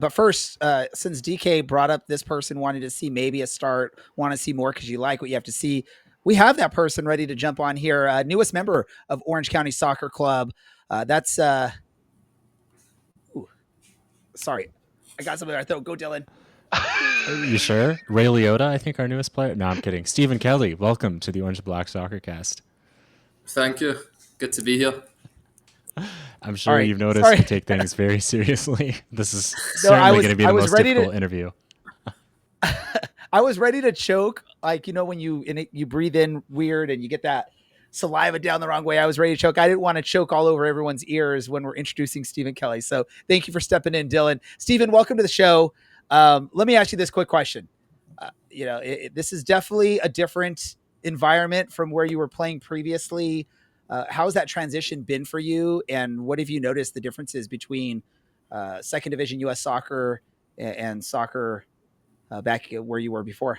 But first, since DK brought up this person wanted to see maybe a start, want to see more because you like what you have to see, we have that person ready to jump on here. Newest member of Orange County Soccer Club. That's ooh, sorry, I got something in my throat. Go, Dylan. Are you sure? Ray Liotta, I think our newest player. No, I'm kidding. Stephen Kelly, welcome to the Orange Black Soccer Cast. Thank you. Good to be here. I'm All sure right, you've noticed we sorry. take things very seriously. This is No, certainly going to be I the was most ready difficult to interview. I was ready to choke, like when you breathe in weird and you get that saliva down the wrong way. I was ready to choke. I didn't want to choke all over everyone's ears when we're introducing Stephen Kelly. So thank you for stepping in, Dylan. Stephen, welcome to the show. Let me ask you this quick question. This is definitely a different environment from where you were playing previously. How's that transition been for you, and what have you noticed the differences between second division U.S. soccer and soccer back where you were before?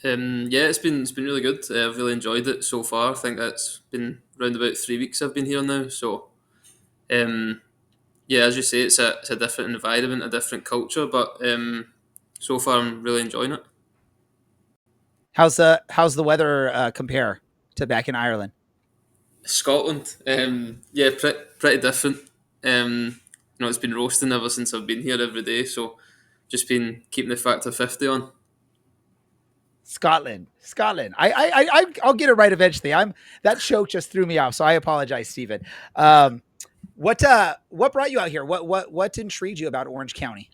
Yeah, it's been really good. I've really enjoyed it so far. I think that's been around about 3 weeks I've been here now. So um, yeah, as you say, it's a different environment, a different culture, but so far I'm really enjoying it. How's the weather compare to back in Ireland? Scotland, yeah, pretty different. It's been roasting ever since I've been here every day. So just been keeping the factor 50 on. Scotland. I'll get it right eventually. That choke just threw me off, so I apologize, Stephen. What brought you out here? What intrigued you about Orange County?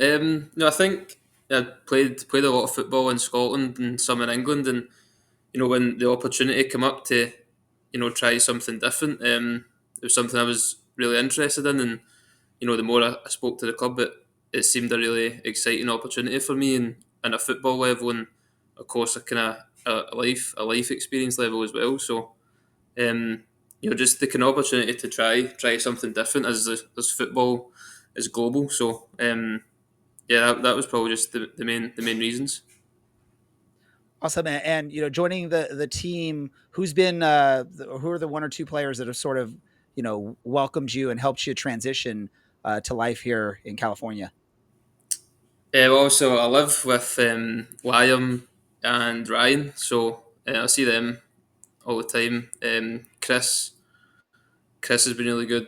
No, I think I played a lot of football in Scotland and some in England, and when the opportunity came up to try something different, it was something I was really interested in, and the more I spoke to the club, it seemed a really exciting opportunity for me, and a football level, and of course a kind of a life experience level as well. So just the kind of opportunity to try something different as football is global. So yeah, that was probably just the main reasons. Awesome, and joining the team. Who are the one or two players that have sort of welcomed you and helped you transition to life here in California? Also, I live with Liam and Ryan, so I see them all the time. Chris has been really good.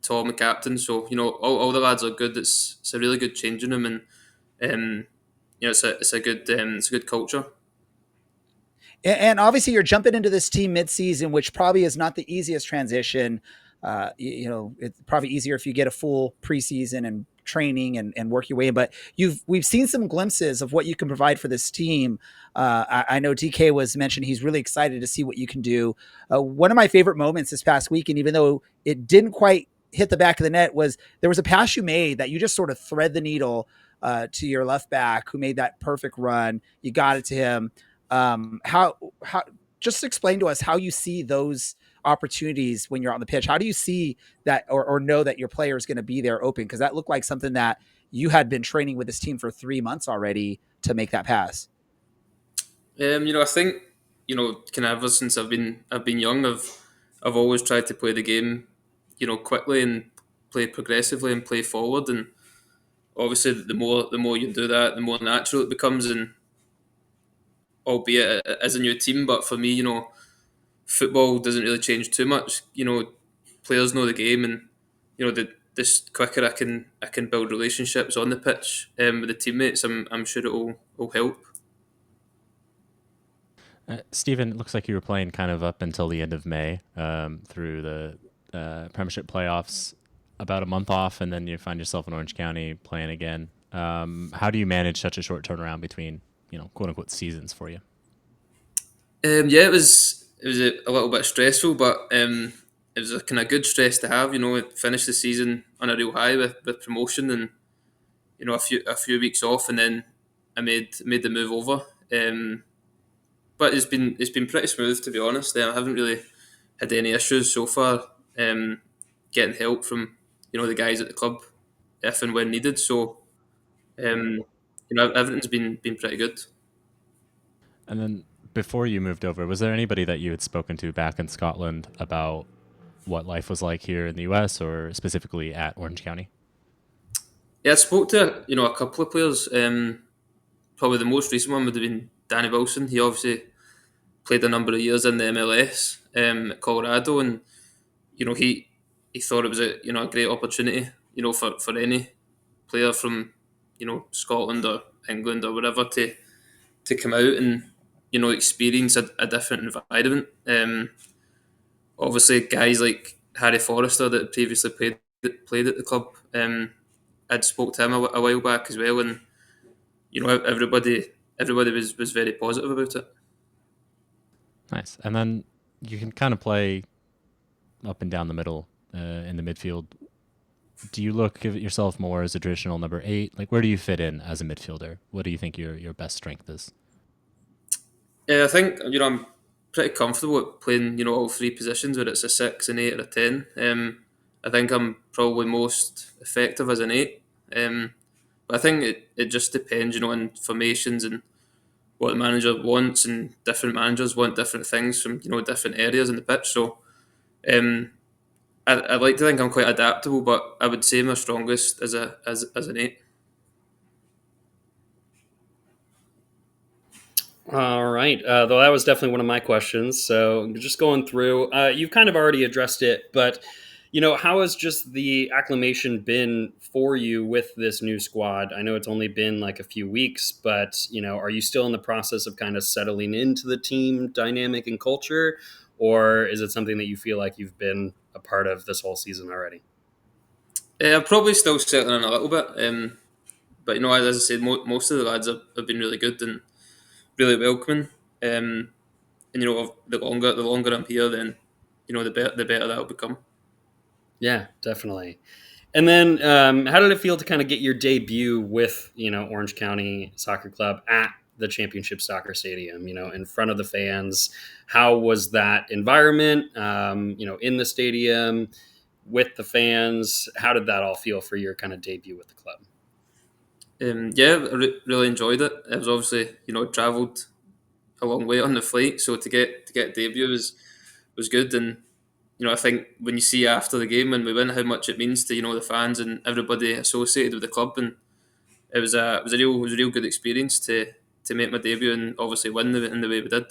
Tom, the captain, so all the lads are good. It's a really good changing room, and it's a good culture. And obviously, you're jumping into this team midseason, which probably is not the easiest transition. It's probably easier if you get a full preseason and training and work your way in. But we've seen some glimpses of what you can provide for this team. I know DK was mentioned; he's really excited to see what you can do. One of my favorite moments this past week, and even though it didn't quite hit the back of the net, was there was a pass you made that you just sort of thread the needle to your left back, who made that perfect run. You got it to him. How just explain to us how you see those opportunities when you're on the pitch. How do you see that or know that your player is going to be there open? Because that looked like something that you had been training with this team for 3 months already to make that pass. I think kind of ever since I've been young, I've always tried to play the game, quickly and play progressively and play forward. And obviously, the more you do that, the more natural it becomes. And albeit as a new team, but for me, football doesn't really change too much. Players know the game, and this quicker I can build relationships on the pitch with the teammates. I'm sure it will help. Stephen, it looks like you were playing kind of up until the end of May through the Premiership playoffs, about a month off, and then you find yourself in Orange County playing again. How do you manage such a short turnaround between, quote unquote, seasons for you? Yeah, it was a little bit stressful, but it was a kind of good stress to have. Finish the season on a real high with promotion, and a few weeks off, and then I made the move over. But it's been pretty smooth, to be honest. I haven't really had any issues so far. Getting help from the guys at the club if and when needed. So um, everything's been pretty good. And then before you moved over, was there anybody that you had spoken to back in Scotland about what life was like here in the US or specifically at Orange County? Yeah, I spoke to a couple of players. Probably the most recent one would have been Danny Wilson. He obviously played a number of years in the MLS at Colorado, and he thought it was a great opportunity for any player from Scotland or England or wherever to come out and experience a different environment. Obviously, guys like Harry Forrester that previously played at the club. I'd spoke to him a while back as well, and everybody was very positive about it. Nice. And then you can kind of play up and down the middle in the midfield. Do you look at yourself more as a traditional number 8? Like, where do you fit in as a midfielder? What do you think your best strength is? Yeah, I think I'm pretty comfortable at playing all three positions, whether it's a 6, an 8, or a 10. I think I'm probably most effective as an 8. But I think it just depends, on formations and what the manager wants, and different managers want different things from different areas in the pitch. So um, I like to think I'm quite adaptable, but I would say my strongest as an 8. All right. Though that was definitely one of my questions. So just going through, you've kind of already addressed it, but how has just the acclimation been for you with this new squad? I know it's only been like a few weeks, but are you still in the process of kind of settling into the team dynamic and culture, or is it something that you feel like you've been a part of this whole season already? I'm probably still settling in a little bit, but as I said, most of the lads have been really good and really welcoming. And the longer I'm here, then the better that'll become. Yeah, definitely. And then, how did it feel to kind of get your debut with Orange County Soccer Club at the Championship Soccer Stadium? In front of the fans. How was that environment? In the stadium with the fans. How did that all feel for your kind of debut with the club? Yeah, really enjoyed it. It was obviously travelled a long way on the flight, so to get a debut was good. And I think when you see after the game when we win how much it means to the fans and everybody associated with the club, and it was a real good experience to make my debut and obviously win in the way we did.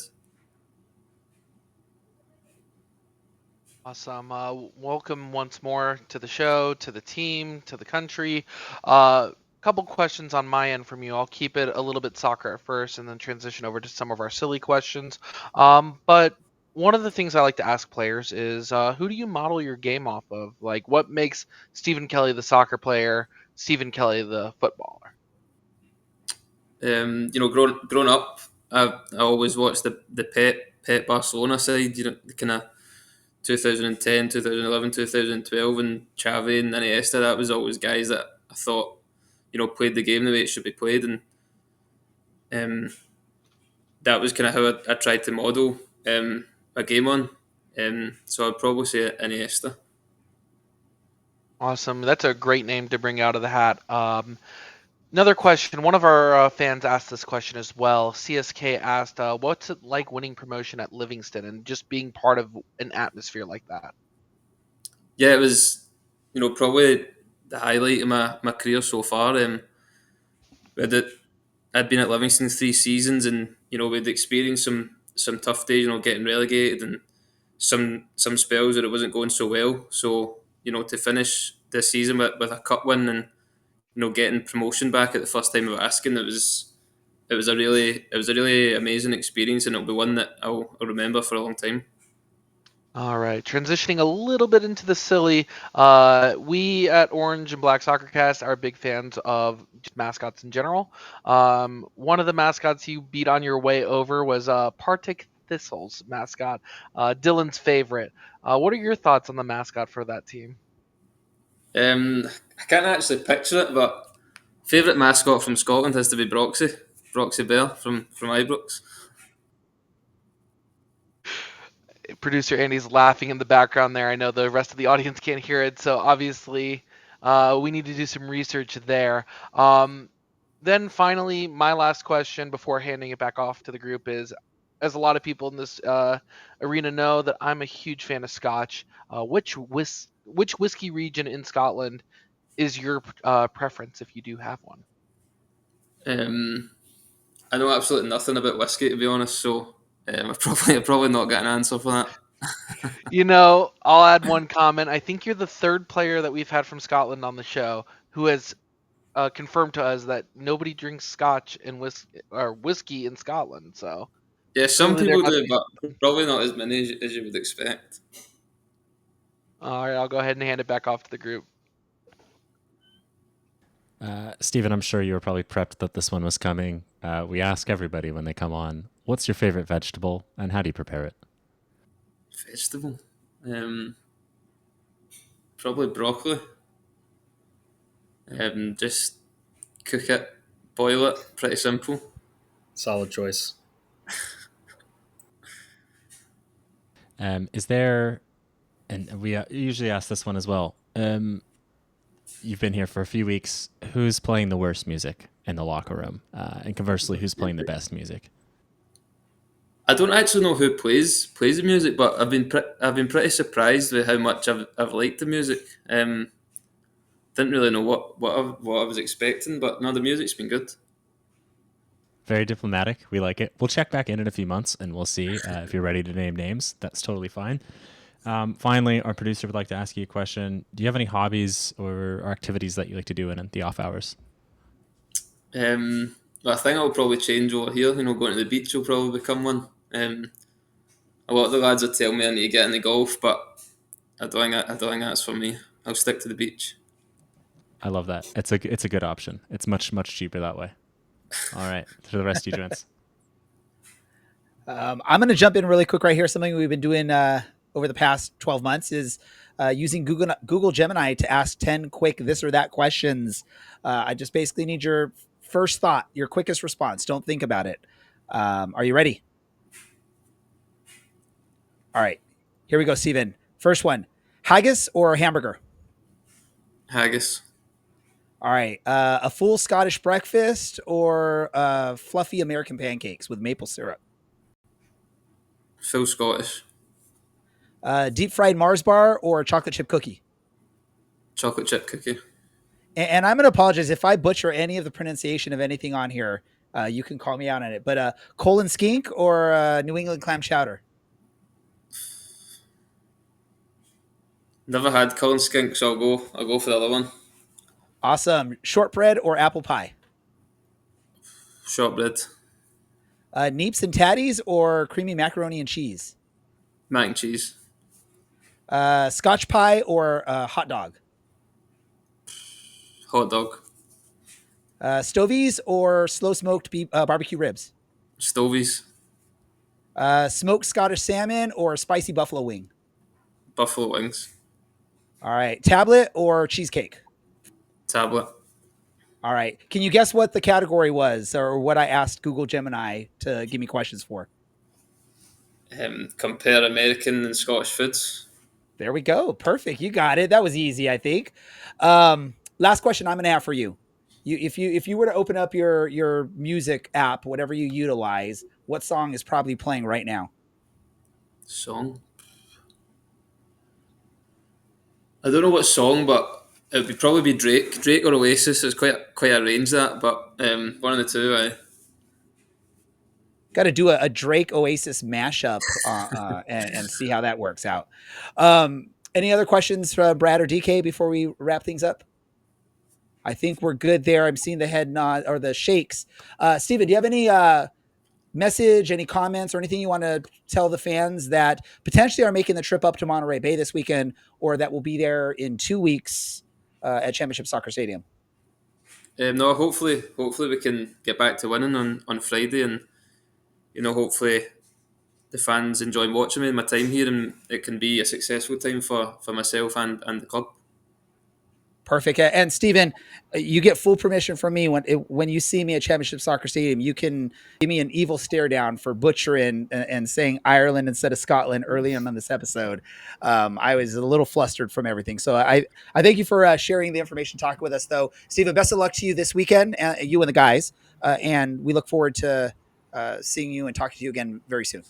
Awesome. Welcome once more to the show, to the team, to the country. Couple questions on my end from you. I'll keep it a little bit soccer at first and then transition over to some of our silly questions. But one of the things I like to ask players is who do you model your game off of? Like, what makes Stephen Kelly the soccer player, Stephen Kelly the footballer? Growing up, I always watched the Pep Barcelona side. The kind of 2010, 2011, 2012, and Xavi and Iniesta. That was always guys that I thought played the game the way it should be played, and um, that was kind of how I tried to model a game on. So I'd probably say Iniesta. Awesome. That's a great name to bring out of the hat. Another question. One of our fans asked this question as well. CSK asked, "What's it like winning promotion at Livingston and just being part of an atmosphere like that?" Yeah, it was probably the highlight of my career so far. We had it, I'd been at Livingston 3 seasons, and we'd experienced some tough days. Getting relegated and some spells that it wasn't going so well. So to finish this season with a cup win and getting promotion back at the first time of asking, it was a really amazing experience, and it'll be one that I'll remember for a long time. All right, transitioning a little bit into the silly. We at Orange and Black Soccer Cast are big fans of just mascots in general. One of the mascots you beat on your way over was Partick Thistles mascot, Dylan's favorite. What are your thoughts on the mascot for that team? I can't actually picture it, but favourite mascot from Scotland has to be Broxy Bear from Ibrox. Producer Andy's laughing in the background there. I know the rest of the audience can't hear it, so obviously we need to do some research there. Then finally, my last question before handing it back off to the group is, as a lot of people in this arena know, that I'm a huge fan of Scotch. Which whiskey region in Scotland is your preference if you do have one? I know absolutely nothing about whiskey, to be honest, so I've probably not got an answer for that. I'll add one comment. I think you're the third player that we've had from Scotland on the show who has confirmed to us that nobody drinks Scotch and whiskey in Scotland. So Yeah, some clearly there people must do, be. but probably not as many as you would expect. All right, I'll go ahead and hand it back off to the group. Stephen, I'm sure you were probably prepped that this one was coming. We ask everybody when they come on, what's your favorite vegetable and how do you prepare it? Vegetable, probably broccoli. Just cook it, boil it, pretty simple. Solid choice. Is there, and we usually ask this one as well. You've been here for a few weeks. Who's playing the worst music in the locker room? And conversely, who's playing the best music? I don't actually know who plays the music, but I've been pretty surprised with how much I've liked the music. Didn't really know what I was expecting, but no, the music's been good. Very diplomatic. We like it. We'll check back in a few months and we'll see if you're ready to name names. That's totally fine. Finally, our producer would like to ask you a question. Do you have any hobbies or activities that you like to do in the off hours? But I think I'll probably change over here. Going to the beach will probably become one. A lot of the lads will tell me I need to get into golf, but I don't think that's for me. I'll stick to the beach. I love that. It's a good option. It's much cheaper that way. All right, to the rest of you gents. I'm going to jump in really quick right here. Something we've been doing over the past 12 months is using Google Gemini to ask 10 quick this or that questions. I just basically need your first thought, your quickest response. Don't think about it. Are you ready? All right, here we go, Steven. First one, haggis or hamburger? Haggis. All right, a full Scottish breakfast or fluffy American pancakes with maple syrup? Full Scottish. Deep fried Mars bar or chocolate chip cookie? Chocolate chip cookie. And I'm going to apologize if I butcher any of the pronunciation of anything on here. You can call me out on it. But colon skink or New England clam chowder? Never had corn skink, so I'll go for the other one. Awesome. Shortbread or apple pie? Shortbread. Neeps and tatties or creamy macaroni and cheese? Mac and cheese. Scotch pie or hot dog? Hot dog. Stovies or slow smoked barbecue ribs? Stovies. Smoked Scottish salmon or spicy buffalo wing? Buffalo wings. All right. Tablet or cheesecake? Tablet. All right. Can you guess what the category was or what I asked Google Gemini to give me questions for? Compare American and Scottish foods. There we go. Perfect. You got it. That was easy, I think. Last question I'm going to have for you. If you were to open up your music app, whatever you utilize, what song is probably playing right now? Song. I don't know what song, but it would probably be Drake or Oasis. It's quite a range that, but one of the two. Got to do a Drake Oasis mashup and see how that works out. Any other questions for Brad or DK before we wrap things up? I think we're good there. I'm seeing the head nod or the shakes. Steven, do you have any message, any comments, or anything you want to tell the fans that potentially are making the trip up to Monterey Bay this weekend or that will be there in 2 weeks at Championship Soccer Stadium? No, hopefully we can get back to winning on Friday, and hopefully the fans enjoy watching me in my time here, and it can be a successful time for myself and the club. Perfect. And Steven, you get full permission from me when you see me at Championship Soccer Stadium. You can give me an evil stare down for butchering and saying Ireland instead of Scotland early on this episode. I was a little flustered from everything. So I thank you for sharing the information, talking with us, though. Steven, best of luck to you this weekend, you and the guys. And we look forward to seeing you and talking to you again very soon.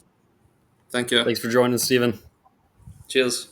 Thank you. Thanks for joining, Stephen. Cheers.